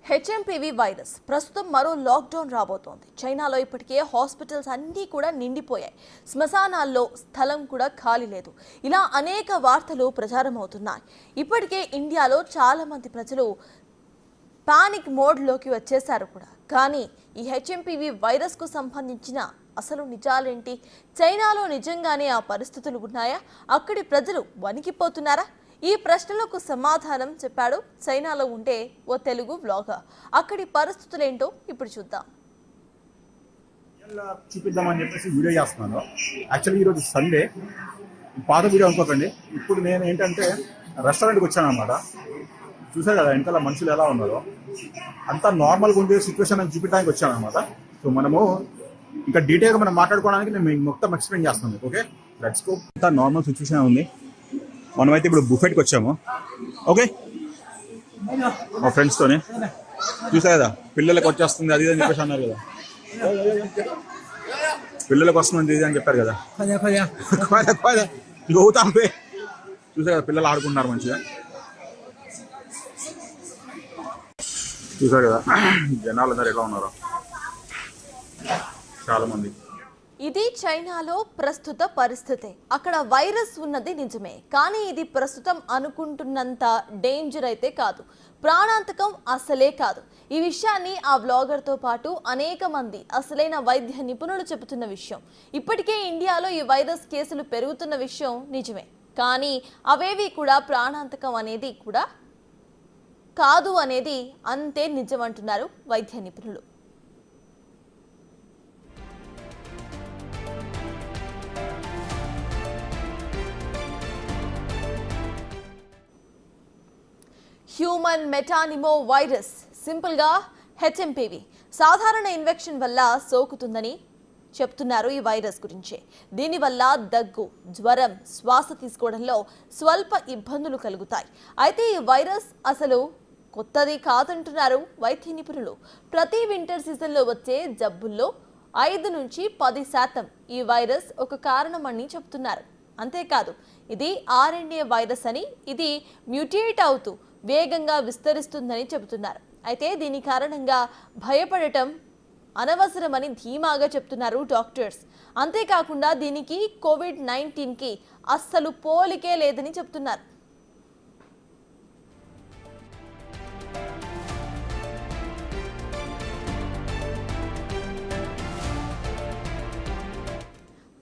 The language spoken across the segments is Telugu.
హెచ్ఎంపీవీ వైరస్ ప్రస్తుతం మరో లాక్డౌన్ రాబోతోంది. చైనాలో ఇప్పటికే హాస్పిటల్స్ అన్నీ కూడా నిండిపోయాయి. శ్మశానాల్లో స్థలం కూడా ఖాళీ లేదు. ఇలా అనేక వార్తలు ప్రచారం అవుతున్నాయి. ఇప్పటికే ఇండియాలో చాలా మంది ప్రజలు పానిక్ మోడ్లోకి వచ్చేశారు కూడా. కానీ ఈ హెచ్ఎంపీవీ వైరస్కు సంబంధించిన అసలు నిజాలేంటి? చైనాలో నిజంగానే ఆ పరిస్థితులు ఉన్నాయా? అక్కడి ప్రజలు వణికిపోతున్నారా? ఈ ప్రశ్నలకు సమాధానం చెప్పాడు చైనాలో ఉండే ఓ తెలుగు వ్లాగర్. అక్కడి పరిస్థితులేంటో ఇప్పుడు చూద్దాం. చూపిద్దామని చెప్పేసి వీడియో చేస్తున్నాను. యాక్చువల్లీ ఈరోజు సండే, పాత వీడియో అనుకోకండి. ఇప్పుడు నేను ఏంటంటే రెస్టారెంట్కి వచ్చాను అనమాట. చూసారు కదా వెనకాల మనుషులు ఎలా ఉన్నారో, అంతా నార్మల్గా ఉండే సిచ్యువేషన్ అని చూపించడానికి వచ్చాను అనమాట. సో మనము ఇంకా డీటెయిల్గా మనం మాట్లాడుకోవడానికి నేను మీకు మొత్తం ఎక్స్ప్లెయిన్ చేస్తాను. Okay, let's go. అంతా నార్మల్ సిచ్యువేషన్ ఉంది. మనమైతే ఇప్పుడు బుఫెట్కి వచ్చాము. ఓకే, మా ఫ్రెండ్స్తోనే. చూసా కదా పిల్లలకు వచ్చేస్తుంది అది అని చెప్పేసి అన్నారు కదా, పిల్లలకు వస్తుంది ఇది అని చెప్పారు కదా. గౌతాంపే చూసా కదా పిల్లలు ఆడుకుంటున్నారు మంచిగా. చూసారు కదా జనాలు అందరు ఎలా ఉన్నారో, చాలా మంది. ఇది చైనాలో ప్రస్తుత పరిస్థితి. అక్కడ వైరస్ ఉన్నది నిజమే, కానీ ఇది ప్రస్తుతం అనుకుంటున్నంత డేంజర్ అయితే కాదు, ప్రాణాంతకం అసలే కాదు. ఈ విషయాన్ని ఆ వ్లాగర్తో పాటు అనేక మంది అసలైన వైద్య నిపుణులు చెబుతున్న విషయం. ఇప్పటికే ఇండియాలో ఈ వైరస్ కేసులు పెరుగుతున్న విషయం నిజమే, కానీ అవేవి కూడా ప్రాణాంతకం అనేది కూడా కాదు అనేది అంతే నిజమంటున్నారు వైద్య నిపుణులు. హ్యూమన్ మెటానిమో వైరస్, సింపుల్గా హెచ్ఎంపీవీ, సాధారణ ఇన్ఫెక్షన్ వల్ల సోకుతుందని చెప్తున్నారు ఈ వైరస్ గురించి. దీనివల్ల దగ్గు, జ్వరం, శ్వాస తీసుకోవడంలో స్వల్ప ఇబ్బందులు కలుగుతాయి. అయితే ఈ వైరస్ అసలు కొత్తది కాదంటున్నారు వైద్య నిపుణులు. ప్రతి వింటర్ సీజన్లో వచ్చే జబ్బుల్లో 5 నుంచి 10% ఈ వైరస్ ఒక కారణమని చెప్తున్నారు. అంతేకాదు, ఇది ఆర్ఎన్ఏ వైరస్ అని, ఇది మ్యూటేట్ అవుతూ వేగంగా విస్తరిస్తుందని చెబుతున్నారు. అయితే దీని కారణంగా భయపడటం అనవసరమని ధీమాగా చెప్తున్నారు డాక్టర్స్. అంతేకాకుండా దీనికి కోవిడ్-19కి అస్సలు పోలికే లేదని చెప్తున్నారు.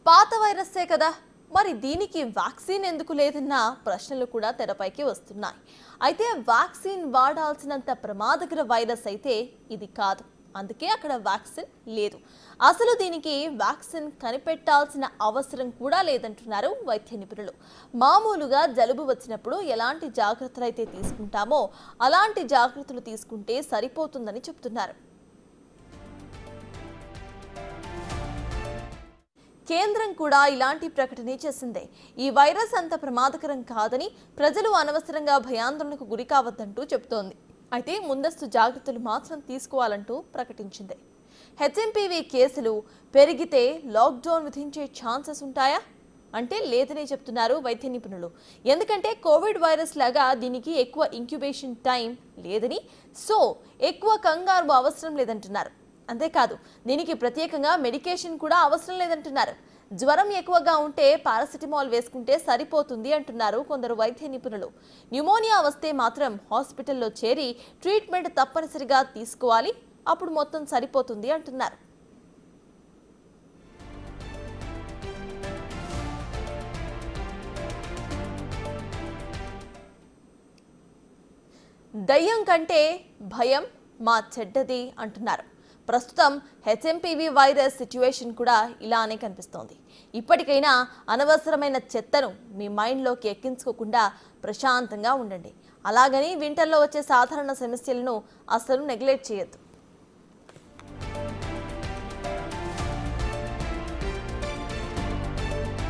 పాత వైరస్సే కదా, మరి దీనికి వ్యాక్సిన్ ఎందుకు లేదన్న ప్రశ్నలు కూడా తెరపైకి వస్తున్నాయి. అయితే వ్యాక్సిన్ వాడాల్సినంత ప్రమాదకర వైరస్ అయితే ఇది కాదు, అందుకే అక్కడ వ్యాక్సిన్ లేదు. అసలు దీనికి వ్యాక్సిన్ కనిపెట్టాల్సిన అవసరం కూడా లేదంటున్నారు వైద్య నిపుణులు. మామూలుగా జలుబు వచ్చినప్పుడు ఎలాంటి జాగ్రత్తలు అయితే తీసుకుంటామో అలాంటి జాగ్రత్తలు తీసుకుంటే సరిపోతుందని చెప్తున్నారు. కేంద్రం కూడా ఇలాంటి ప్రకటనే చేసిందే. ఈ వైరస్ అంత ప్రమాదకరం కాదని, ప్రజలు అనవసరంగా భయాందోళనకు గురి కావద్దంటూ చెబుతోంది. అయితే ముందస్తు జాగ్రత్తలు మాత్రం తీసుకోవాలంటూ ప్రకటించింది. హెచ్ఎంపీవీ కేసులు పెరిగితే లాక్డౌన్ విధించే ఛాన్సెస్ ఉంటాయా అంటే లేదని చెప్తున్నారు వైద్య నిపుణులు. ఎందుకంటే కోవిడ్ వైరస్ లాగా దీనికి ఎక్కువ ఇంక్యుబేషన్ టైం లేదని, సో ఎక్కువ కంగారు అవసరం లేదంటున్నారు. అంతేకాదు, దీనికి ప్రత్యేకంగా మెడికేషన్ కూడా అవసరం లేదంటున్నారు. జ్వరం ఎక్కువగా ఉంటే పారాసిటమాల్ వేసుకుంటే సరిపోతుంది అంటున్నారు కొందరు వైద్య నిపుణులు. న్యూమోనియా వస్తే మాత్రం హాస్పిటల్లో చేరి ట్రీట్మెంట్ తప్పనిసరిగా తీసుకోవాలి, అప్పుడు మొత్తం సరిపోతుంది అంటున్నారు. దయ్యం కంటే భయం మా చెడ్డది అంటున్నారు. ప్రస్తుతం హెచ్ఎంపీవీ వైరస్ సిచ్యువేషన్ కూడా ఇలానే కనిపిస్తోంది. ఇప్పటికైనా అనవసరమైన చెత్తను మీ మైండ్లోకి ఎక్కించుకోకుండా ప్రశాంతంగా ఉండండి. అలాగని వింటర్లో వచ్చే సాధారణ సమస్యలను అస్సలు నెగ్లెక్ట్ చేయొద్దు.